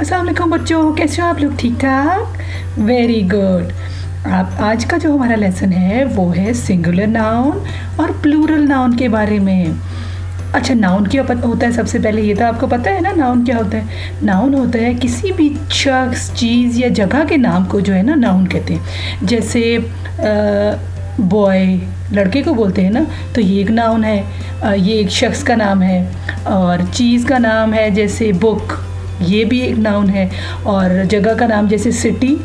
अस्सलाम वालेकुम बच्चों, कैसे हो आप लोग? ठीक ठाक, वेरी गुड। आप आज का जो हमारा लेसन है वो है सिंगुलर नाउन और प्लूरल नाउन के बारे में। अच्छा, नाउन क्या होता है? सबसे पहले ये तो आपको पता है ना, नाउन क्या होता है? नाउन होता है किसी भी शख्स, चीज़ या जगह के नाम को जो है ना नाउन कहते हैं। जैसे बॉय, लड़के को बोलते हैं ना, तो ये एक नाउन है, ये एक शख्स का नाम है। और चीज़ का नाम है जैसे बुक, ये भी एक नाउन है। और जगह का नाम जैसे सिटी,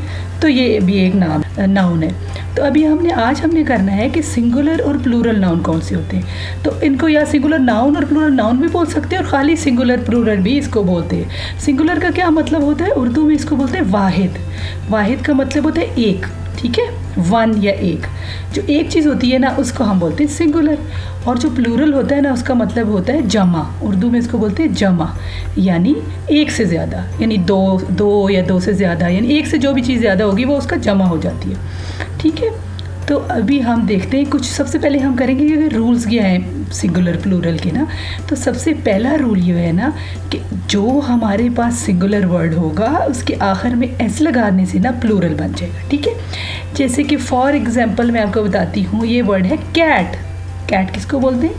तो ये भी एक नाउन है। तो अभी आज हमने करना है कि सिंगुलर और प्लूरल नाउन कौन से होते हैं। तो इनको या सिंगुलर नाउन और प्लूरल नाउन भी बोल सकते हैं, और खाली सिंगुलर प्लूरल भी इसको बोलते हैं। सिंगुलर का क्या मतलब होता है? उर्दू में इसको बोलते हैं वाहिद। वाहिद का मतलब होता है एक, ठीक है, वन या एक। जो एक चीज़ होती है ना उसको हम बोलते हैं सिंगुलर। और जो प्लूरल होता है ना उसका मतलब होता है जमा। उर्दू में इसको बोलते हैं जमा, यानी एक से ज़्यादा, यानी दो या दो से ज़्यादा, यानी एक से जो भी चीज़ ज़्यादा होगी वो उसका जमा हो जाती है, ठीक है। तो अभी हम देखते हैं कुछ। सबसे पहले हम करेंगे कि रूल्स क्या हैं सिंगुलर प्लूरल के ना। तो सबसे पहला रूल ये है ना कि जो हमारे पास सिंगुलर वर्ड होगा उसके आखिर में एस लगाने से ना प्लूरल बन जाएगा, ठीक है। जैसे कि फॉर एग्जांपल मैं आपको बताती हूँ, ये वर्ड है कैट। कैट किसको बोलते हैं?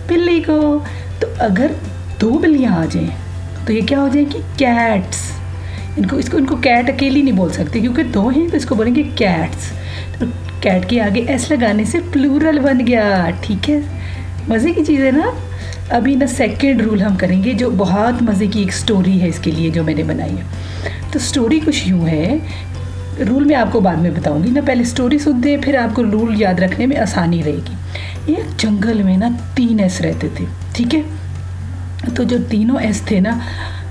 बिल्ली को। तो अगर दो बिल्लियाँ आ जाएं तो ये क्या हो जाएगी? कैट्स। इनको कैट अकेली नहीं बोल सकते क्योंकि दो हैं, तो इसको बोलेंगे कैट्स। तो कैट के आगे एस लगाने से प्लूरल बन गया, ठीक है। मज़े की चीज़ है ना। अभी ना सेकंड रूल हम करेंगे, जो बहुत मज़े की एक स्टोरी है इसके लिए जो मैंने बनाई है। तो स्टोरी कुछ यूँ है, रूल मैं आपको बाद में बताऊंगी ना, पहले स्टोरी सुनते हैं, फिर आपको रूल याद रखने में आसानी रहेगी। एक जंगल में ना 3 एस रहते थे, ठीक है। तो जो तीनों एस थे ना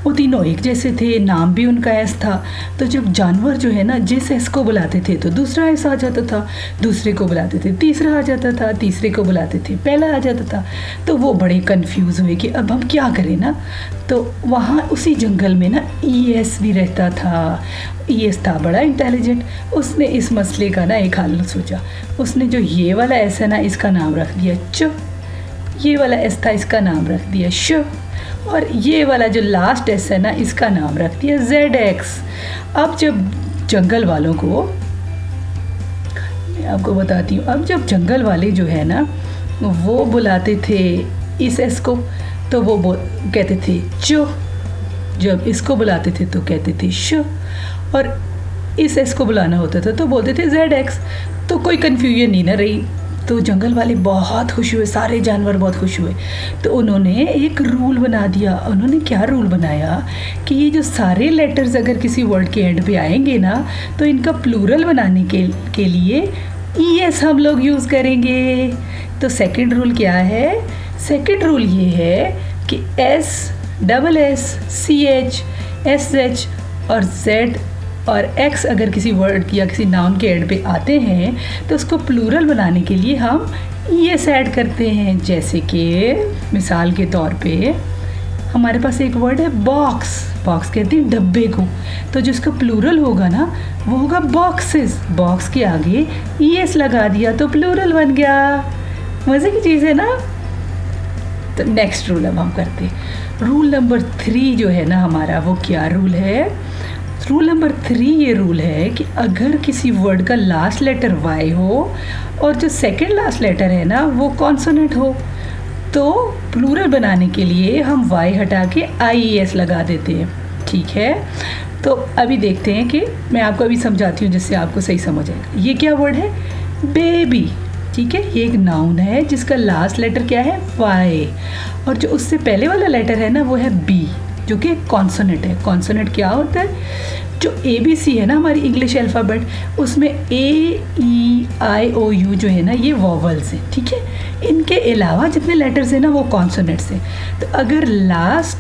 वो तीनों एक जैसे थे, नाम भी उनका एस था। तो जब जानवर जो है ना जिस एस को बुलाते थे तो दूसरा एस आ जाता था, दूसरे को बुलाते थे तीसरा आ जाता था, तीसरे को बुलाते थे पहला आ जाता था। तो वो बड़े कंफ्यूज हुए कि अब हम क्या करें ना। तो वहाँ उसी जंगल में ना ई एस भी रहता था। ई एस था बड़ा इंटेलिजेंट। उसने इस मसले का ना एक हल सोचा। उसने जो ये वाला एस है ना इसका नाम रख दिया च, ये वाला एस था इसका नाम रख दिया श, और ये वाला जो लास्ट एस है ना इसका नाम रख दिया जेड एक्स। अब जब जंगल वालों को, मैं आपको बताती हूँ, अब जब जंगल वाले जो है ना वो बुलाते थे इस एस को तो वो कहते थे चो, जब इसको बुलाते थे तो कहते थे श, और इस एस को बुलाना होता था तो बोलते थे जेड एक्स। तो कोई कन्फ्यूजन नहीं ना रही। तो जंगल वाले बहुत खुश हुए, सारे जानवर बहुत खुश हुए। तो उन्होंने एक रूल बना दिया। उन्होंने क्या रूल बनाया कि ये जो सारे लेटर्स अगर किसी वर्ड के एंड पे आएंगे ना तो इनका प्लूरल बनाने के लिए ई एस हम लोग यूज़ करेंगे। तो सेकंड रूल क्या है? सेकंड रूल ये है कि s, double s, c h, s h और जेड और एक्स अगर किसी वर्ड या किसी नाउन के एंड पे आते हैं तो उसको प्लूरल बनाने के लिए हम ई एस ऐड करते हैं। जैसे कि मिसाल के तौर पे हमारे पास एक वर्ड है बॉक्स। बॉक्स कहते हैं डब्बे को, तो जो इसका प्लूरल होगा ना वो होगा बॉक्सेस। बॉक्स के आगे ई एस लगा दिया तो प्लूरल बन गया। मज़े की चीज़ है ना। तो नेक्स्ट रूल अब हम करते हैं। रूल नंबर 3 जो है ना हमारा, वो क्या रूल है? रूल नंबर 3 ये रूल है कि अगर किसी वर्ड का लास्ट लेटर वाई हो और जो सेकंड लास्ट लेटर है ना वो कॉन्सोनेंट हो तो प्लूरल बनाने के लिए हम वाई हटा के आई एस लगा देते हैं, ठीक है। तो अभी देखते हैं कि मैं आपको अभी समझाती हूँ जिससे आपको सही समझ आएगा। ये क्या वर्ड है? बेबी, ठीक है। ये एक नाउन है जिसका लास्ट लेटर क्या है? वाई, और जो उससे पहले वाला लेटर है ना वो है बी, जो कि कॉन्सोनेंट है। कॉन्सोनेंट क्या होता है? जो ABC है ना हमारी इंग्लिश अल्फ़ाबेट, उसमें AEIOU जो है ना ये वॉवल्स हैं, ठीक है। इनके अलावा जितने लेटर्स हैं ना वो कॉन्सोनेंट्स हैं। तो अगर लास्ट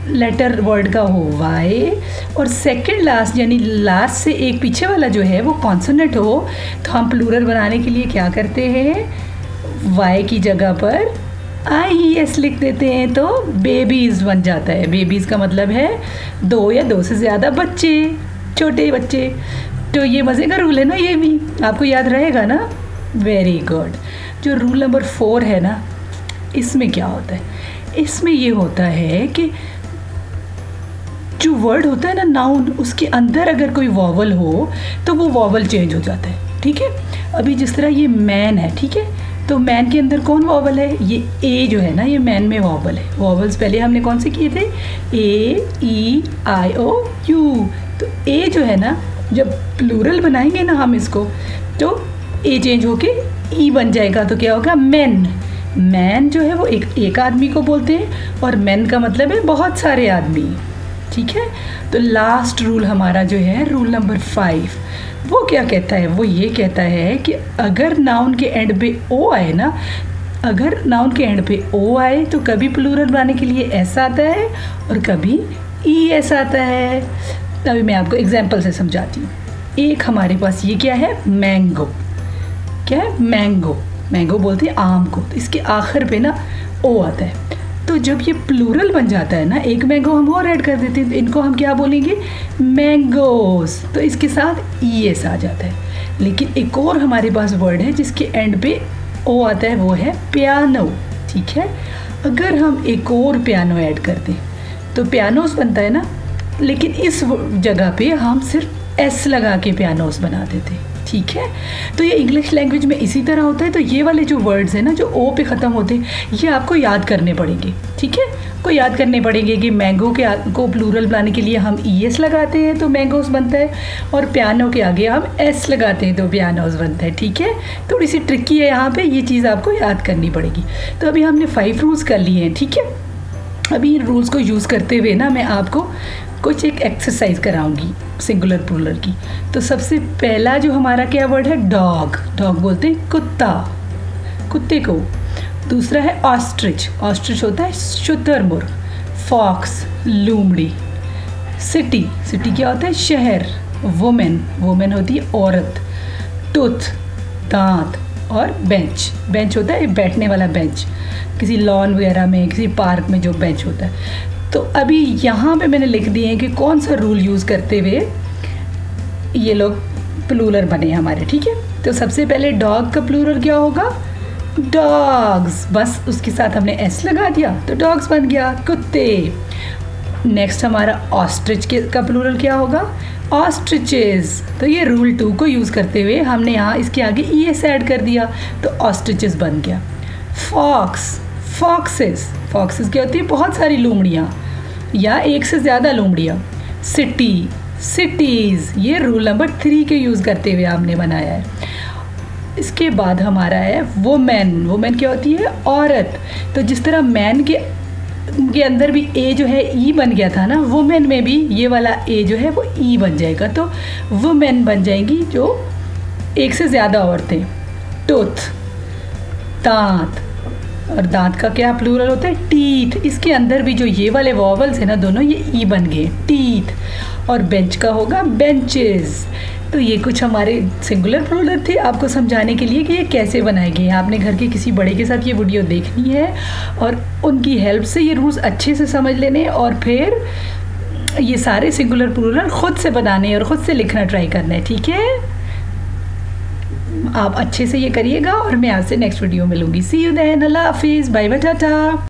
लेटर वर्ड का हो वाई और सेकंड लास्ट यानी लास्ट से एक पीछे वाला जो है वो कॉन्सोनेंट हो तो हम प्लूरल बनाने के लिए क्या करते हैं? वाई की जगह पर IES लिख देते हैं तो बेबीज़ बन जाता है। बेबीज़ का मतलब है 2 या 2 से ज़्यादा बच्चे, छोटे बच्चे। तो ये मज़े का रूल है ना, ये भी आपको याद रहेगा ना। Very good. जो रूल नंबर 4 है ना, इसमें क्या होता है? इसमें ये होता है कि जो वर्ड होता है ना नाउन, उसके अंदर अगर कोई वॉवल हो तो वो वॉवल चेंज हो जाता है, ठीक है। अभी जिस तरह ये मैन है, ठीक है, तो मैन के अंदर कौन वॉवल है, ये ए जो है ना, ये मैन में वॉवल है। वॉवल्स पहले हमने कौन से किए थे, ए ई आई ओ यू। तो ए जो है ना, जब प्लूरल बनाएंगे ना हम इसको, तो ए चेंज होके ई बन जाएगा, तो क्या होगा, मैन। मैन जो है वो एक आदमी को बोलते हैं, और मैन का मतलब है बहुत सारे आदमी, ठीक है। तो लास्ट रूल हमारा जो है रूल नंबर 5, वो क्या कहता है, वो ये कहता है कि अगर नाउन के एंड पे ओ आए ना, अगर नाउन के एंड पे ओ आए तो कभी प्लूरल बनाने के लिए एस आता है और कभी ई एस आता है। अभी मैं आपको एग्जाम्पल से समझाती हूँ। एक हमारे पास ये क्या है, मैंगो। क्या है, मैंगो। मैंगो बोलते हैं आम को, तो इसके आखिर पे ना ओ आता है। तो जब ये प्लूरल बन जाता है ना, एक मैंगो हम और ऐड कर देते हैं, तो इनको हम क्या बोलेंगे, मैंगोस। तो इसके साथ ई एस आ जाता है। लेकिन एक और हमारे पास वर्ड है जिसके एंड पे ओ आता है, वो है पियानो, ठीक है। अगर हम एक और पियानो ऐड कर दें तो पियानोस बनता है ना, लेकिन इस जगह पे हम सिर्फ एस लगा के पियानोस बना देते, ठीक है। तो ये इंग्लिश लैंग्वेज में इसी तरह होता है। तो ये वाले जो वर्ड्स हैं ना, जो ओ पे ख़त्म होते हैं, ये आपको याद करने पड़ेंगे, ठीक है। को याद करने पड़ेंगे कि मैंगो को प्लूरल बनाने के लिए हम ई एस लगाते हैं तो मैंगोस बनता है, और पियानो के आगे हम एस लगाते हैं तो पियानोस बनता है, ठीक है। थोड़ी सी ट्रिकी है यहाँ पे, ये चीज़ आपको याद करनी पड़ेगी। तो अभी हमने 5 रूल्स कर लिए हैं, ठीक है। अभी इन रूल्स को यूज़ करते हुए ना मैं आपको कुछ एक एक्सरसाइज कराऊंगी सिंगुलर प्लूरल की। तो सबसे पहला जो हमारा क्या वर्ड है, डॉग। डॉग बोलते हैं कुत्ता, कुत्ते को। दूसरा है ऑस्ट्रिच। ऑस्ट्रिच होता है शुतुरमुर्ग। फॉक्स, लोमड़ी। सिटी, सिटी क्या होता है, शहर। वुमेन, वुमेन होती है औरत। टूथ, दांत। और बेंच, बेंच होता है बैठने वाला बेंच, किसी लॉन वगैरह में, किसी पार्क में जो बेंच होता है। तो अभी यहाँ पे मैंने लिख दिए हैं कि कौन सा रूल यूज़ करते हुए ये लोग प्लूरल बने हमारे, ठीक है। तो सबसे पहले डॉग का प्लूरल क्या होगा, डॉग्स। बस उसके साथ हमने एस लगा दिया तो डॉग्स बन गया, कुत्ते। नेक्स्ट हमारा ऑस्ट्रिच का प्लूरल क्या होगा, ऑस्ट्रिचेस। तो ये रूल 2 को यूज़ करते हुए हमने यहाँ इसके आगे ई एस ऐड कर दिया तो ऑस्ट्रिचेस बन गया। Fox, foxes. फॉक्सेस क्या होती है, बहुत सारी लोमड़ियाँ या एक से ज़्यादा लोमड़ियाँ। City, cities. ये रूल नंबर 3 के यूज़ करते हुए हमने बनाया है। इसके बाद हमारा है वुमेन। वुमेन क्या होती है, औरत। तो जिस तरह मैन के अंदर भी ए जो है ई बन गया था ना, वुमेन में भी ये वाला ए जो है वो ई बन जाएगा, तो वुमेन बन जाएंगी जो एक से ज़्यादा औरतें। टूथ, दांत। और दांत का क्या प्लूरल होता है, टीथ। इसके अंदर भी जो ये वाले वॉवल्स हैं ना दोनों, ये ई बन गए, टीथ। और बेंच का होगा बेंचेस। तो ये कुछ हमारे सिंगुलर प्लूरल थे आपको समझाने के लिए कि ये कैसे बनाए गए हैं। आपने घर के किसी बड़े के साथ ये वीडियो देखनी है और उनकी हेल्प से ये रूल्स अच्छे से समझ लेने, और फिर ये सारे सिंगुलर प्लूरल खुद से बनाने और ख़ुद से लिखना ट्राई करना है, ठीक है। आप अच्छे से ये करिएगा और मैं आपसे नेक्स्ट वीडियो मिलूंगी। सी यू देन, अल्लाह हाफिज़, बाय बाय, टाटा।